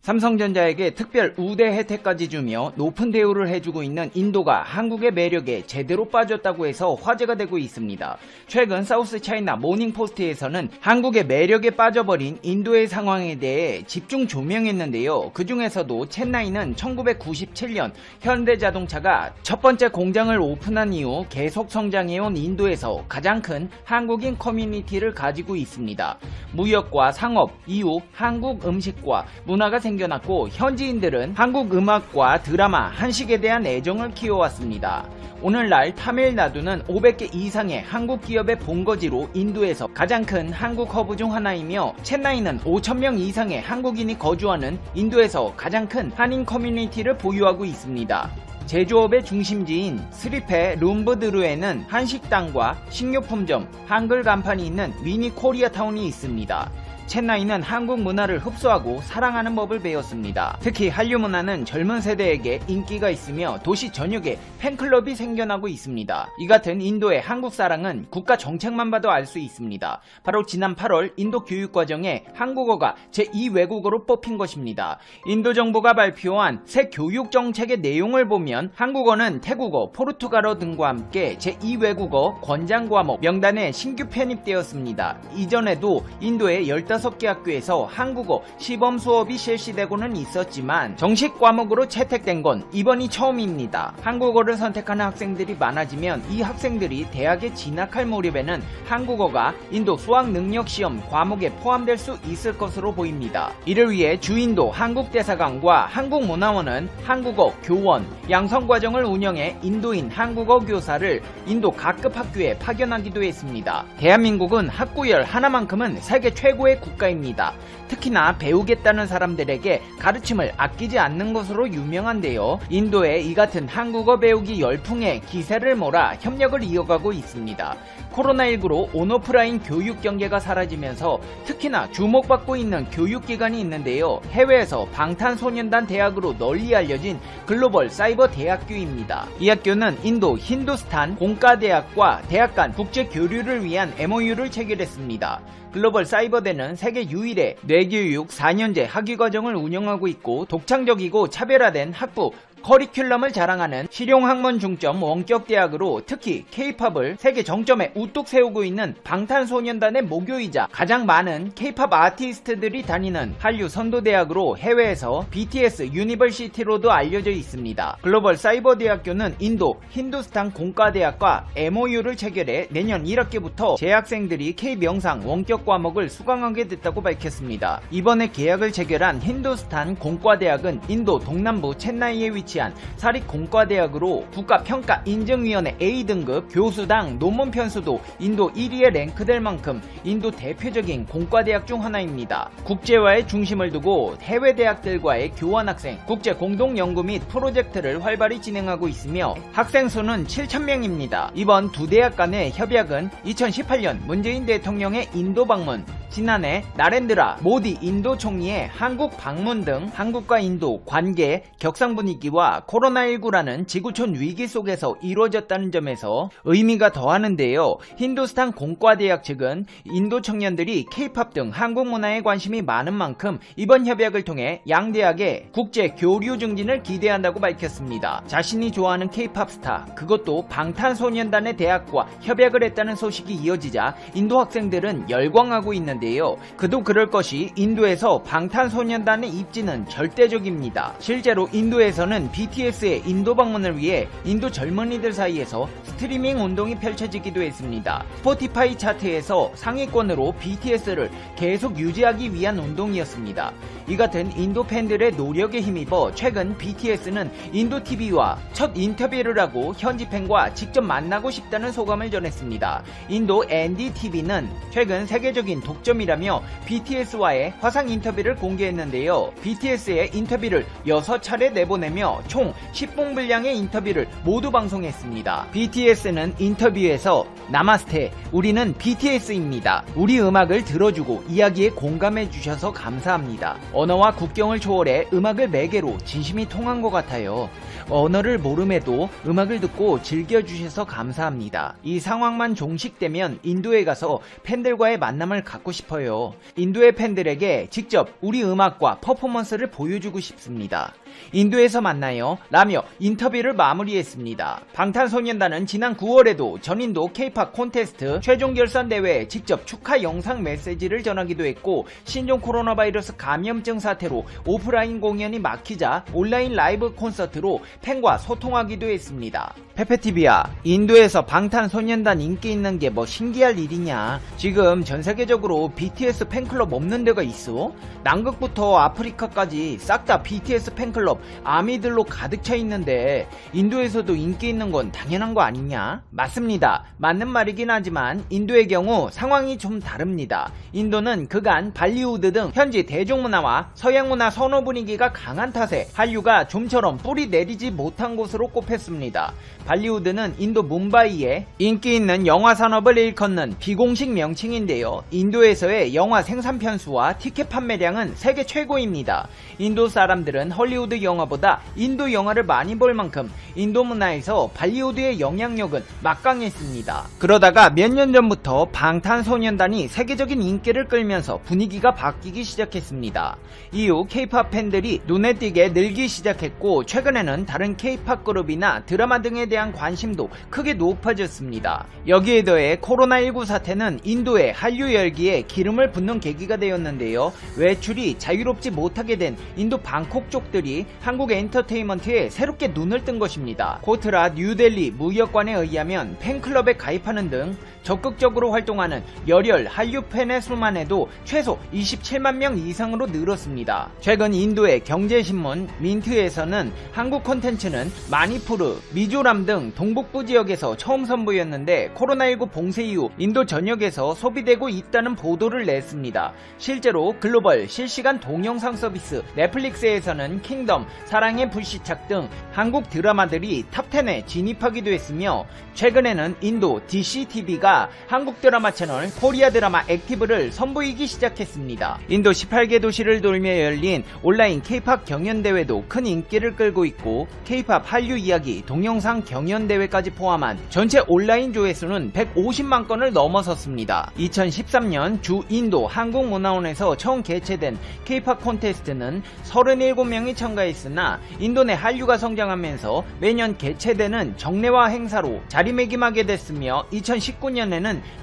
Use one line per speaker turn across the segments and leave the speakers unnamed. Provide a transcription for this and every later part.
삼성전자에게 특별 우대 혜택까지 주며 높은 대우를 해주고 있는 인도가 한국의 매력에 제대로 빠졌다고 해서 화제가 되고 있습니다. 최근 사우스 차이나 모닝포스트에서는 한국의 매력에 빠져버린 인도의 상황에 대해 집중 조명했는데요. 그 중에서도 첸나이는 1997년 현대자동차가 첫 번째 공장을 오픈한 이후 계속 성장해온 인도에서 가장 큰 한국인 커뮤니티를 가지고 있습니다. 무역과 상업 이후 한국 음식과 문화가 생겨났고 현지인들은 한국 음악과 드라마, 한식에 대한 애정을 키워왔습니다. 오늘날 타밀나두는 500개 이상의 한국 기업의 본거지로 인도에서 가장 큰 한국 허브 중 하나이며 첸나이는 5,000명 이상의 한국인이 거주하는 인도에서 가장 큰 한인 커뮤니티를 보유하고 있습니다. 제조업의 중심지인 스리페 룸브드루에는 한식당과 식료품점, 한글 간판이 있는 미니 코리아타운이 있습니다. 첸나이는 한국 문화를 흡수하고 사랑하는 법을 배웠습니다. 특히 한류 문화는 젊은 세대에게 인기가 있으며 도시 전역에 팬클럽이 생겨나고 있습니다. 이 같은 인도의 한국 사랑은 국가 정책만 봐도 알 수 있습니다. 바로 지난 8월 인도 교육과정에 한국어가 제2외국어로 뽑힌 것입니다. 인도 정부가 발표한 새 교육 정책의 내용을 보면 한국어는 태국어, 포르투갈어 등과 함께 제2외국어 권장 과목 명단에 신규 편입되었습니다. 이전에도 인도의 15개 학교에서 한국어 시범 수업이 실시되고는 있었지만 정식 과목으로 채택된 건 이번이 처음입니다. 한국어를 선택하는 학생들이 많아지면 이 학생들이 대학에 진학할 무렵에는 한국어가 인도 수학능력시험 과목에 포함될 수 있을 것으로 보입니다. 이를 위해 주인도 한국대사관과 한국문화원은 한국어 교원, 양성과정을 운영해 인도인 한국어 교사를 인도 각급 학교에 파견하기도 했습니다. 대한민국은 학구열 하나만큼은 세계 최고의 국가입니다. 특히나 배우겠다는 사람들에게 가르침을 아끼지 않는 것으로 유명한데요. 인도에 이 같은 한국어 배우기 열풍에 기세를 몰아 협력을 이어가고 있습니다. 코로나19로 온오프라인 교육 경계가 사라지면서 특히나 주목받고 있는 교육기관이 있는데요. 해외에서 방탄소년단 대학으로 널리 알려진 글로벌 사이버 대학교입니다. 이 학교는 인도 힌두스탄 공과대학과 대학 간 국제 교류를 위한 MOU를 체결했습니다. 글로벌 사이버대는 세계 유일의 뇌교육 4년제 학위과정을 운영하고 있고 독창적이고 차별화된 학부 커리큘럼을 자랑하는 실용학문 중점 원격대학으로 특히 K-팝을 세계 정점에 우뚝 세우고 있는 방탄소년단의 모교이자 가장 많은 K-팝 아티스트들이 다니는 한류 선도대학으로 해외에서 BTS 유니버시티로도 알려져 있습니다. 글로벌 사이버대학교는 인도 힌두스탄 공과대학과 MOU를 체결해 내년 1학기부터 재학생들이 K-명상 원격 과목을 수강하게 됐다고 밝혔습니다. 이번에 계약을 체결한 힌두스탄 공과대학은 인도 동남부 첸나이에 위치한 사립공과대학으로 국가평가인증위원회 A등급 교수당 논문 편수도 인도 1위에 랭크될 만큼 인도 대표적인 공과대학 중 하나입니다. 국제화의 중심을 두고 해외 대학들과의 교환학생, 국제 공동연구 및 프로젝트를 활발히 진행하고 있으며 학생 수는 7,000명입니다. 이번 두 대학 간의 협약은 2018년 문재인 대통령의 인도 방문, 지난해 나렌드라 모디 인도 총리의 한국 방문 등 한국과 인도 관계 격상 분위기와 코로나19라는 지구촌 위기 속에서 이루어졌다는 점에서 의미가 더하는데요. 힌두스탄 공과대학 측은 인도 청년들이 K-팝 등 한국 문화에 관심이 많은 만큼 이번 협약을 통해 양 대학의 국제 교류 증진을 기대한다고 밝혔습니다. 자신이 좋아하는 K-팝 스타, 그것도 방탄소년단의 대학과 협약을 했다는 소식이 이어지자 인도 학생들은 열광하고 있는데요. 그도 그럴 것이 인도에서 방탄소년단의 입지는 절대적입니다. 실제로 인도에서는 BTS의 인도 방문을 위해 인도 젊은이들 사이에서 스트리밍 운동이 펼쳐지기도 했습니다. 스포티파이 차트에서 상위권으로 BTS를 계속 유지하기 위한 운동이었습니다. 이 같은 인도 팬들의 노력에 힘입어 최근 BTS는 인도 TV와 첫 인터뷰를 하고 현지 팬과 직접 만나고 싶다는 소감을 전했습니다. 인도 NDTV는 최근 세계적인 독점이라며 BTS와의 화상 인터뷰를 공개했는데요. BTS의 인터뷰를 6차례 내보내며 총 10분 분량의 인터뷰를 모두 방송했습니다. BTS는 인터뷰에서 나마스테, 우리는 BTS입니다. 우리 음악을 들어주고 이야기에 공감해 주셔서 감사합니다. 언어와 국경을 초월해 음악을 매개로 진심이 통한 것 같아요. 언어를 모름에도 음악을 듣고 즐겨주셔서 감사합니다. 이 상황만 종식되면 인도에 가서 팬들과의 만남을 갖고 싶어요. 인도의 팬들에게 직접 우리 음악과 퍼포먼스를 보여주고 싶습니다. 인도에서 만나요 라며 인터뷰를 마무리했습니다. 방탄소년단은 지난 9월에도 전인도 K-POP 콘테스트 최종 결선 대회에 직접 축하 영상 메시지를 전하기도 했고, 신종 코로나 바이러스 감염증 사태로 오프라인 공연이 막히자 온라인 라이브 콘서트로 팬과 소통하기도 했습니다. 페페TV야, 인도에서 방탄소년단 인기 있는 게 뭐 신기할 일이냐? 지금 전 세계적으로 BTS 팬클럽 없는 데가 있어? 남극부터 아프리카까지 싹 다 BTS 팬클럽 아미들로 가득 차 있는데 인도에서도 인기 있는 건 당연한 거 아니냐? 맞습니다. 맞는 말이긴 하지만 인도의 경우 상황이 좀 다릅니다. 인도는 그간 발리우드 등 현지 대중문화와 서양문화 선호 분위기가 강한 탓에 한류가 좀처럼 뿌리 내리지 못한 곳으로 꼽혔습니다. 발리우드는 인도 뭄바이에 인기 있는 영화 산업을 일컫는 비공식 명칭인데요. 인도에서의 영화 생산 편수와 티켓 판매량은 세계 최고입니다. 인도 사람들은 헐리우드 영화보다 인도 영화를 많이 볼 만큼 인도 문화에서 발리우드의 영향력은 막강했습니다. 그러다가 몇 년 전부터 방탄소년단이 세계적인 인기를 끌면서 분위기가 바뀌기 시작했습니다. 이후 K-POP 팬들이 눈에 띄게 늘기 시작했고, 최근에는 다른 K-POP 그룹이나 드라마 등에 대한 관심도 크게 높아졌습니다. 여기에 더해 코로나19 사태는 인도의 한류 열기에 기름을 붓는 계기가 되었는데요. 외출이 자유롭지 못하게 된 인도 방콕 쪽들이 한국 엔터테인먼트에 새롭게 눈을 뜬 것입니다. 코트라 뉴델리 무역관에 의하면 팬클럽에 가입하는 등 적극적으로 활동하는 열혈 한류 팬의 수만 해도 최소 27만 명 이상으로 늘었습니다. 최근 인도의 경제신문 민트에서는 한국 콘텐츠는 마니푸르, 미조람 등 동북부 지역에서 처음 선보였는데 코로나19 봉쇄 이후 인도 전역에서 소비되고 있다는 보도를 냈습니다. 실제로 글로벌 실시간 동영상 서비스 넷플릭스에서는 킹덤, 사랑의 불시착 등 한국 드라마들이 탑10에 진입하기도 했으며, 최근에는 인도 DCTV가 한국 드라마 채널 코리아 드라마 액티브를 선보이기 시작했습니다. 인도 18개 도시를 돌며 열린 온라인 K-POP 경연대회도 큰 인기를 끌고 있고, K-POP 한류 이야기 동영상 경연대회까지 포함한 전체 온라인 조회수는 150만 건을 넘어섰습니다. 2013년 주 인도 한국문화원에서 처음 개최된 K-POP 콘테스트는 37명이 참가했으나 인도 내 한류가 성장하면서 매년 개최되는 정례화 행사로 자리매김하게 됐으며, 2019년에는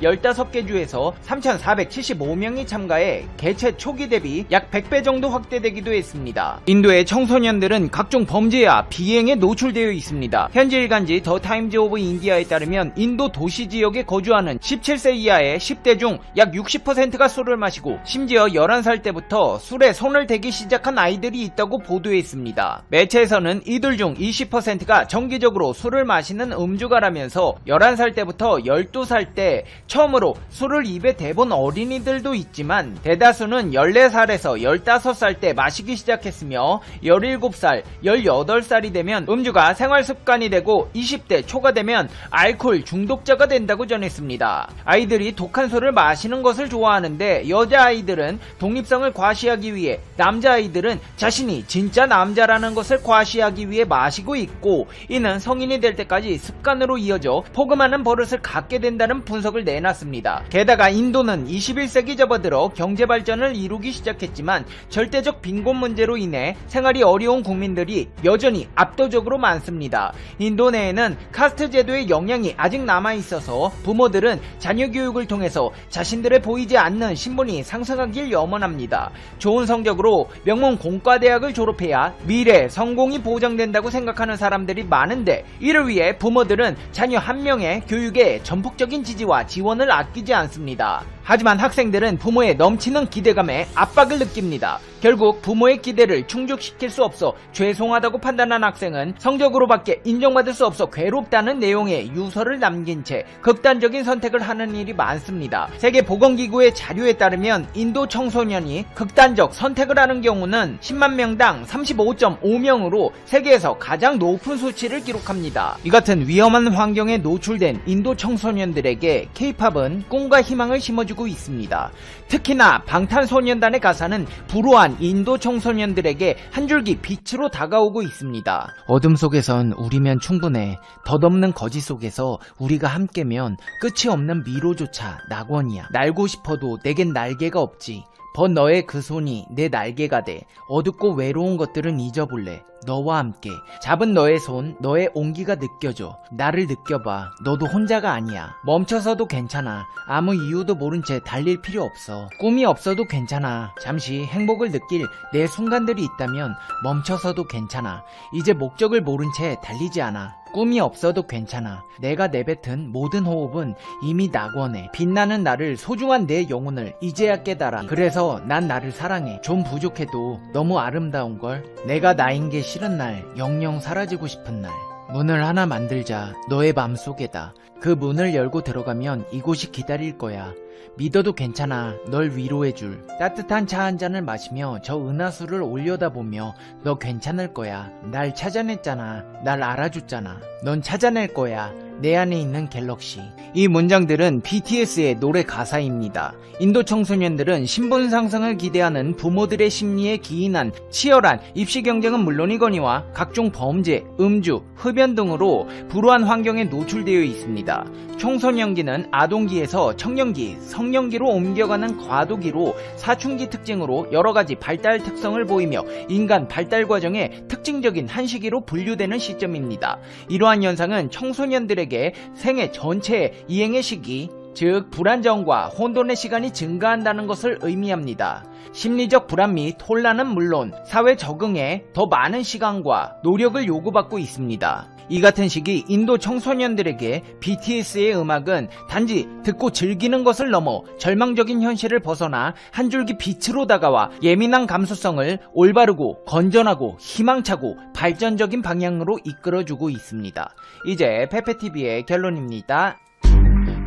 15개 주에서 3,475명이 참가해 개최 초기 대비 약 100배 정도 확대되기도 했습니다. 인도의 청소년들은 각종 범죄와 비행에 노출되어 있습니다. 현지 일간지 더 타임즈 오브 인디아에 따르면 인도 도시 지역에 거주하는 17세 이하의 10대 중 약 60%가 술을 마시고, 심지어 11살 때부터 술에 손을 대기 시작한 아이들이 있다고 보도했습니다. 매체에서는 이들 중 20%가 정기적으로 술을 마시는 음주가라면서 11살 때부터 12살 때 처음으로 술을 입에 대본 어린이들도 있지만, 대다수는 14살에서 15살 때 마시기 시작했으며 17살, 18살이 되면 음주가 생활습관이 되고 20대 초가 되면 알코올 중독자가 된다고 전했습니다. 아이들이 독한 술을 마시는 것을 좋아하는데, 여자아이들은 독립성을 과시하기 위해, 남자아이들은 자신이 진짜 남자라는 것을 과시하기 위해 마시고 있고, 이는 성인이 될 때까지 습관으로 이어져 포금하는 버릇을 갖게 된다는 분석을 내놨습니다. 게다가 인도는 21세기 접어들어 경제발전을 이루기 시작했지만 절대적 빈곤 문제로 인해 생활이 어려운 국민들이 여전히 압도적으로 많습니다. 인도 내에는 카스트 제도의 영향이 아직 남아있어서 부모들은 자녀 교육을 통해서 자신들의 보이지 않는 신분이 상승하길 염원합니다. 좋은 성적으로 명문 공과대학을 졸업해야 미래 성공이 보장된다고 생각하는 사람들이 많은데, 이를 위해 부모들은 자녀 한 명의 교육에 전폭적인 지지와 지원을 아끼지 않습니다. 하지만 학생들은 부모의 넘치는 기대감에 압박을 느낍니다. 결국 부모의 기대를 충족시킬 수 없어 죄송하다고 판단한 학생은 성적으로밖에 인정받을 수 없어 괴롭다는 내용의 유서를 남긴 채 극단적인 선택을 하는 일이 많습니다. 세계보건기구의 자료에 따르면 인도 청소년이 극단적 선택을 하는 경우는 10만 명당 35.5명으로 세계에서 가장 높은 수치를 기록합니다. 이 같은 위험한 환경에 노출된 인도 청소년들에게 K-POP은 꿈과 희망을 심어주고 있습니다. 특히나 방탄소년단의 가사는 불우한 또한 인도 청소년들에게 한 줄기 빛으로 다가오고 있습니다. 어둠 속에선 우리면 충분해. 덧없는 거짓 속에서 우리가 함께면 끝이 없는 미로조차 낙원이야. 날고 싶어도 내겐 날개가 없지. 벗 너의 그 손이 내 날개가 돼. 어둡고 외로운 것들은 잊어볼래. 너와 함께 잡은 너의 손, 너의 온기가 느껴져. 나를 느껴봐. 너도 혼자가 아니야. 멈춰서도 괜찮아. 아무 이유도 모른 채 달릴 필요 없어. 꿈이 없어도 괜찮아. 잠시 행복을 느낄 내 순간들이 있다면 멈춰서도 괜찮아. 이제 목적을 모른 채 달리지 않아. 꿈이 없어도 괜찮아. 내가 내뱉은 모든 호흡은 이미 낙원해. 빛나는 나를, 소중한 내 영혼을 이제야 깨달아. 그래서 난 나를 사랑해. 좀 부족해도 너무 아름다운걸. 내가 나인 게 싫은 날, 영영 사라지고 싶은 날. 문을 하나 만들자. 너의 맘속에다. 그 문을 열고 들어가면 이곳이 기다릴 거야. 믿어도 괜찮아. 널 위로해줄. 따뜻한 차 한 잔을 마시며 저 은하수를 올려다보며 너 괜찮을 거야. 날 찾아냈잖아. 날 알아줬잖아. 넌 찾아낼 거야. 내 안에 있는 갤럭시. 이 문장들은 BTS의 노래 가사입니다. 인도 청소년들은 신분 상승을 기대하는 부모들의 심리에 기인한 치열한 입시 경쟁은 물론이거니와 각종 범죄, 음주, 흡연 등으로 불우한 환경에 노출되어 있습니다. 청소년기는 아동기에서 청년기, 성년기로 옮겨가는 과도기로 사춘기 특징으로 여러가지 발달 특성을 보이며 인간 발달 과정의 특징적인 한 시기로 분류되는 시점입니다. 이러한 현상은 청소년들에게 생애 전체의 이행의 시기, 즉 불안정과 혼돈의 시간이 증가한다는 것을 의미합니다. 심리적 불안 및 혼란은 물론 사회 적응에 더 많은 시간과 노력을 요구받고 있습니다. 이 같은 시기 인도 청소년들에게 BTS의 음악은 단지 듣고 즐기는 것을 넘어 절망적인 현실을 벗어나 한 줄기 빛으로 다가와 예민한 감수성을 올바르고 건전하고 희망차고 발전적인 방향으로 이끌어주고 있습니다. 이제 페페TV의 결론입니다.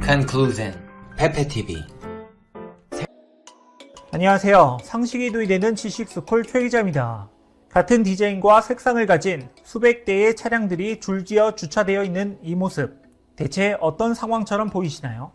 Conclusion. 페페TV.
안녕하세요. 상식이 도입되는 지식스쿨 최 기자입니다. 같은 디자인과 색상을 가진 수백 대의 차량들이 줄지어 주차되어 있는 이 모습, 대체 어떤 상황처럼 보이시나요?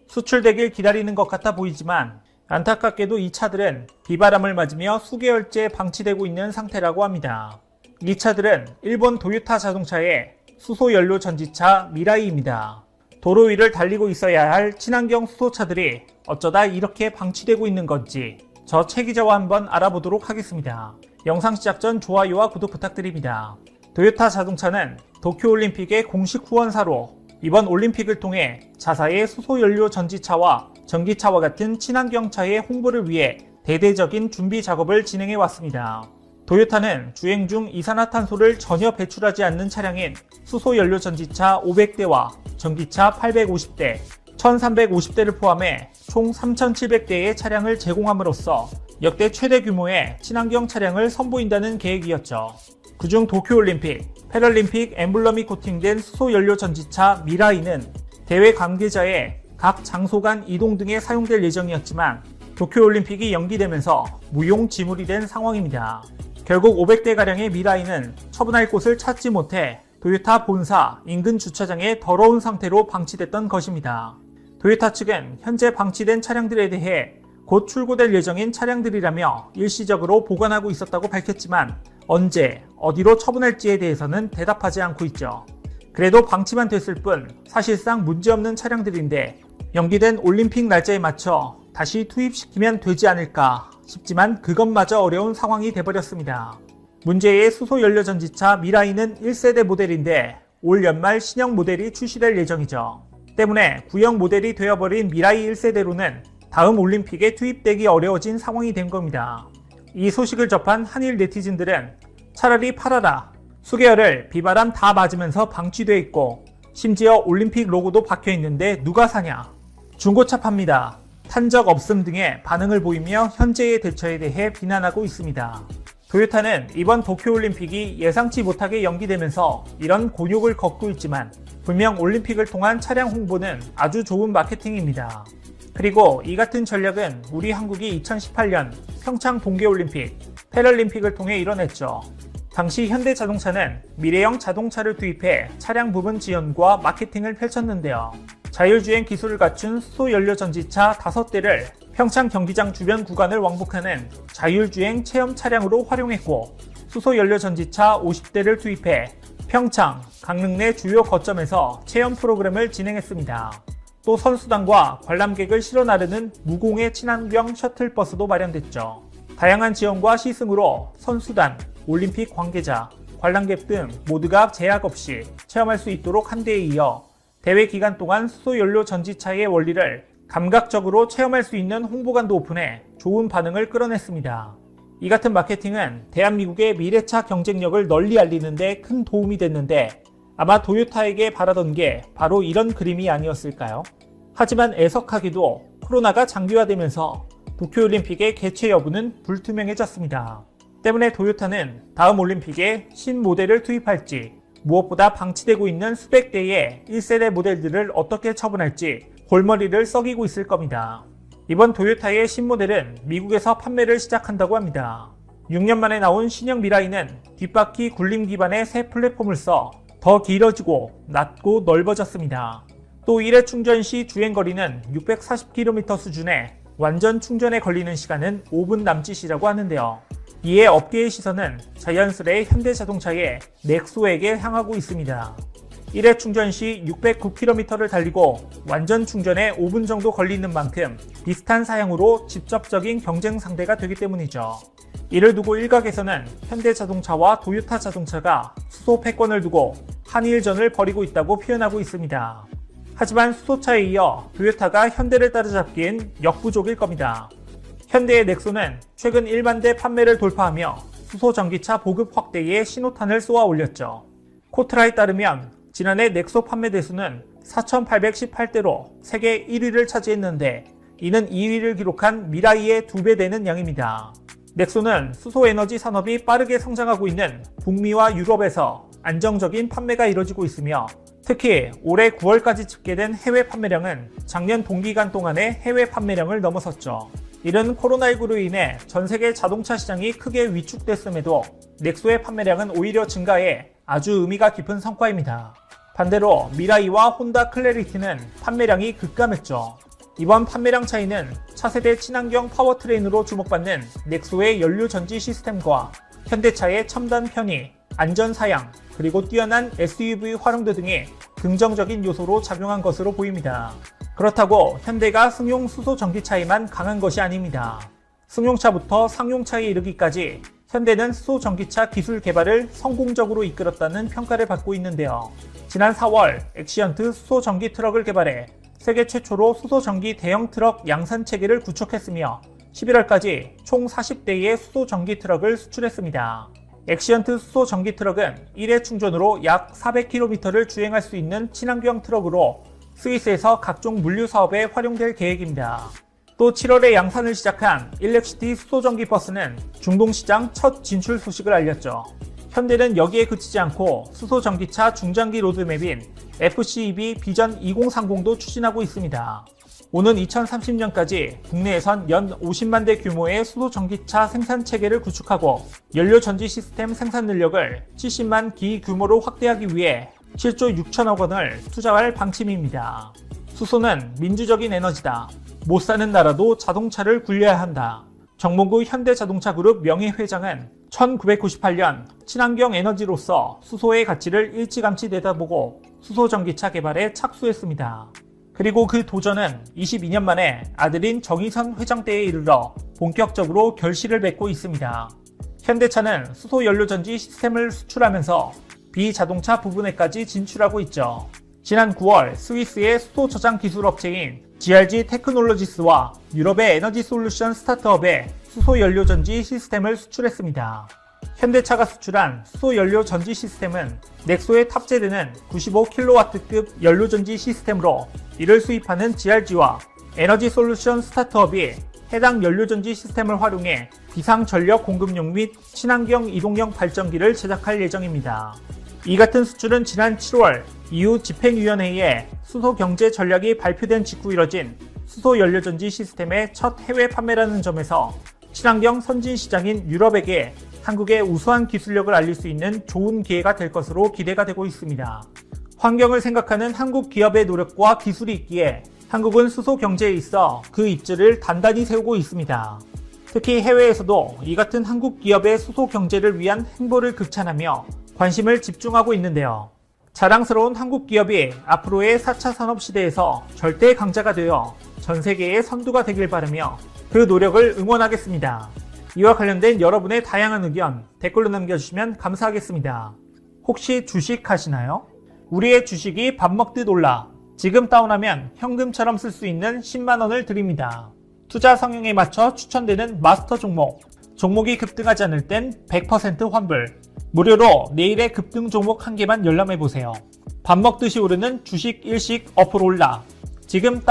수출되길 기다리는 것 같아 보이지만 안타깝게도 이 차들은 비바람을 맞으며 수개월째 방치되고 있는 상태라고 합니다. 이 차들은 일본 도요타 자동차의 수소연료 전지차 미라이입니다. 도로 위를 달리고 있어야 할 친환경 수소차들이 어쩌다 이렇게 방치되고 있는 건지 저 최 기자와 한번 알아보도록 하겠습니다. 영상 시작 전 좋아요와 구독 부탁드립니다. 도요타 자동차는 도쿄올림픽의 공식 후원사로 이번 올림픽을 통해 자사의 수소연료 전지차와 전기차와 같은 친환경차의 홍보를 위해 대대적인 준비 작업을 진행해 왔습니다. 도요타는 주행 중 이산화탄소를 전혀 배출하지 않는 차량인 수소연료 전지차 500대와 전기차 850대, 1350대를 포함해 총 3700대의 차량을 제공함으로써 역대 최대 규모의 친환경 차량을 선보인다는 계획이었죠. 그중 도쿄올림픽, 패럴림픽 엠블럼이 코팅된 수소연료 전지차 미라이는 대회 관계자의 각 장소 간 이동 등에 사용될 예정이었지만 도쿄올림픽이 연기되면서 무용지물이 된 상황입니다. 결국 500대가량의 미라이는 처분할 곳을 찾지 못해 도요타 본사 인근 주차장에 더러운 상태로 방치됐던 것입니다. 도요타 측은 현재 방치된 차량들에 대해 곧 출고될 예정인 차량들이라며 일시적으로 보관하고 있었다고 밝혔지만 언제, 어디로 처분할지에 대해서는 대답하지 않고 있죠. 그래도 방치만 됐을 뿐 사실상 문제없는 차량들인데 연기된 올림픽 날짜에 맞춰 다시 투입시키면 되지 않을까 싶지만 그것마저 어려운 상황이 돼버렸습니다. 문제의 수소연료 전지차 미라이는 1세대 모델인데 올 연말 신형 모델이 출시될 예정이죠. 때문에 구형 모델이 되어버린 미라이 1세대로는 다음 올림픽에 투입되기 어려워진 상황이 된 겁니다. 이 소식을 접한 한일 네티즌들은 차라리 팔아라. 수개월을 비바람 다 맞으면서 방치돼 있고 심지어 올림픽 로고도 박혀 있는데 누가 사냐. 중고차 팝니다. 탄 적 없음 등의 반응을 보이며 현재의 대처에 대해 비난하고 있습니다. 도요타는 이번 도쿄올림픽이 예상치 못하게 연기되면서 이런 곤욕을 겪고 있지만 분명 올림픽을 통한 차량 홍보는 아주 좋은 마케팅입니다. 그리고 이 같은 전략은 우리 한국이 2018년 평창 동계올림픽, 패럴림픽을 통해 이뤄냈죠. 당시 현대자동차는 미래형 자동차를 투입해 차량 부분 지원과 마케팅을 펼쳤는데요. 자율주행 기술을 갖춘 수소연료 전지차 5대를 평창 경기장 주변 구간을 왕복하는 자율주행 체험 차량으로 활용했고 수소 연료 전지차 50대를 투입해 평창, 강릉 내 주요 거점에서 체험 프로그램을 진행했습니다. 또 선수단과 관람객을 실어 나르는 무공해 친환경 셔틀버스도 마련됐죠. 다양한 지원과 시승으로 선수단, 올림픽 관계자, 관람객 등 모두가 제약 없이 체험할 수 있도록 한 데에 이어 대회 기간 동안 수소연료 전지차의 원리를 감각적으로 체험할 수 있는 홍보관도 오픈해 좋은 반응을 끌어냈습니다. 이 같은 마케팅은 대한민국의 미래차 경쟁력을 널리 알리는 데 큰 도움이 됐는데 아마 도요타에게 바라던 게 바로 이런 그림이 아니었을까요? 하지만 애석하게도 코로나가 장기화되면서 도쿄올림픽의 개최 여부는 불투명해졌습니다. 때문에 도요타는 다음 올림픽에 신모델을 투입할지 무엇보다 방치되고 있는 수백 대의 1세대 모델들을 어떻게 처분할지 골머리를 썩이고 있을 겁니다. 이번 도요타의 신모델은 미국에서 판매를 시작한다고 합니다. 6년 만에 나온 신형 미라이는 뒷바퀴 굴림 기반의 새 플랫폼을 써 더 길어지고 낮고 넓어졌습니다. 또 1회 충전 시 주행거리는 640km 수준에 완전 충전에 걸리는 시간은 5분 남짓이라고 하는데요. 이에 업계의 시선은 자연스레 현대자동차의 넥소에게 향하고 있습니다. 1회 충전 시 609km를 달리고 완전 충전에 5분 정도 걸리는 만큼 비슷한 사양으로 직접적인 경쟁 상대가 되기 때문이죠. 이를 두고 일각에서는 현대자동차와 도요타 자동차가 수소 패권을 두고 한일전을 벌이고 있다고 표현하고 있습니다. 하지만 수소차에 이어 도요타가 현대를 따라잡기엔 역부족일 겁니다. 현대의 넥소는 최근 일반대 판매를 돌파하며 수소 전기차 보급 확대에 신호탄을 쏘아 올렸죠. 코트라에 따르면 지난해 넥소 판매 대수는 4,818대로 세계 1위를 차지했는데 이는 2위를 기록한 미라이의 2배 되는 양입니다. 넥소는 수소에너지 산업이 빠르게 성장하고 있는 북미와 유럽에서 안정적인 판매가 이뤄지고 있으며 특히 올해 9월까지 집계된 해외 판매량은 작년 동기간 동안의 해외 판매량을 넘어섰죠. 이른 코로나19로 인해 전 세계 자동차 시장이 크게 위축됐음에도 넥소의 판매량은 오히려 증가해 아주 의미가 깊은 성과입니다. 반대로 미라이와 혼다 클래리티는 판매량이 급감했죠. 이번 판매량 차이는 차세대 친환경 파워트레인으로 주목받는 넥소의 연료 전지 시스템과 현대차의 첨단 편의, 안전 사양, 그리고 뛰어난 SUV 활용도 등이 긍정적인 요소로 작용한 것으로 보입니다. 그렇다고 현대가 승용 수소 전기차에만 강한 것이 아닙니다. 승용차부터 상용차에 이르기까지 현대는 수소 전기차 기술 개발을 성공적으로 이끌었다는 평가를 받고 있는데요. 지난 4월 엑시언트 수소 전기 트럭을 개발해 세계 최초로 수소 전기 대형 트럭 양산 체계를 구축했으며 11월까지 총 40대의 수소 전기 트럭을 수출했습니다. 엑시언트 수소 전기 트럭은 1회 충전으로 약 400km를 주행할 수 있는 친환경 트럭으로 스위스에서 각종 물류 사업에 활용될 계획입니다. 또 7월에 양산을 시작한 일렉시티 수소 전기 버스는 중동 시장 첫 진출 소식을 알렸죠. 현대는 여기에 그치지 않고 수소 전기차 중장기 로드맵인 FCEV 비전 2030도 추진하고 있습니다. 오는 2030년까지 국내에선 연 50만 대 규모의 수소 전기차 생산 체계를 구축하고 연료 전지 시스템 생산 능력을 70만 기 규모로 확대하기 위해 7조 6천억 원을 투자할 방침입니다. 수소는 민주적인 에너지다. 못 사는 나라도 자동차를 굴려야 한다. 정몽구 현대자동차그룹 명예회장은 1998년 친환경 에너지로서 수소의 가치를 일찌감치 내다보고 수소 전기차 개발에 착수했습니다. 그리고 그 도전은 22년 만에 아들인 정의선 회장 때에 이르러 본격적으로 결실을 맺고 있습니다. 현대차는 수소 연료전지 시스템을 수출하면서 비자동차 부분에까지 진출하고 있죠. 지난 9월 스위스의 수소 저장 기술 업체인 GRG 테크놀로지스와 유럽의 에너지 솔루션 스타트업에 수소 연료 전지 시스템을 수출했습니다. 현대차가 수출한 수소 연료 전지 시스템은 넥소에 탑재되는 95kW급 연료 전지 시스템으로 이를 수입하는 GRG와 에너지 솔루션 스타트업이 해당 연료 전지 시스템을 활용해 비상 전력 공급용 및 친환경 이동형 발전기를 제작할 예정입니다. 이 같은 수출은 지난 7월 EU 집행위원회에 수소 경제 전략이 발표된 직후 이뤄진 수소 연료 전지 시스템의 첫 해외 판매라는 점에서 친환경 선진 시장인 유럽에게 한국의 우수한 기술력을 알릴 수 있는 좋은 기회가 될 것으로 기대가 되고 있습니다. 환경을 생각하는 한국 기업의 노력과 기술이 있기에 한국은 수소 경제에 있어 그 입지를 단단히 세우고 있습니다. 특히 해외에서도 이 같은 한국 기업의 수소 경제를 위한 행보를 극찬하며 관심을 집중하고 있는데요. 자랑스러운 한국 기업이 앞으로의 4차 산업 시대에서 절대 강자가 되어 전 세계의 선두가 되길 바라며 그 노력을 응원하겠습니다. 이와 관련된 여러분의 다양한 의견 댓글로 남겨주시면 감사하겠습니다. 혹시 주식 하시나요? 우리의 주식이 밥 먹듯 올라 지금 다운하면 현금처럼 쓸 수 있는 10만원을 드립니다. 투자 성향에 맞춰 추천되는 마스터 종목, 종목이 급등하지 않을 땐 100% 환불, 무료로 내일의 급등 종목 한 개만 열람해보세요. 밥 먹듯이 오르는 주식 일식 어플 올라 지금